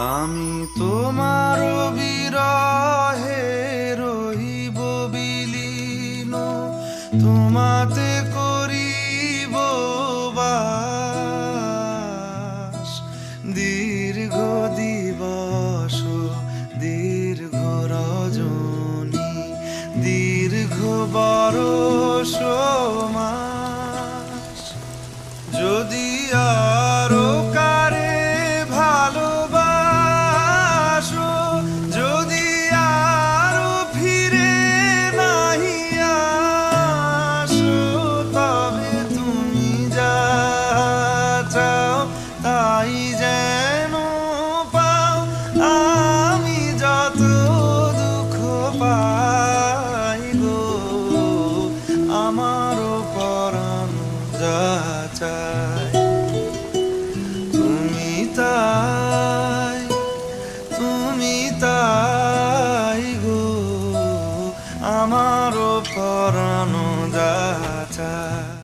আমি তোমার বিরহে রহিব বিলীন, তোমাতে করিব বাস। দীর্ঘ দিবস দীর্ঘ রজনী, দীর্ঘ বরষ মাস। যদি আরো কারে ভালোবাসো, যদি আরো ফিরে নাহি আসো, তবে তুমি যা চাও তাই যেন পাও। আমি যত দুঃখ পাই গো, আমারও পরাণ যা চায় তুমি তাই, তুমি তাই গো, আমারও পরাণ যা চায়।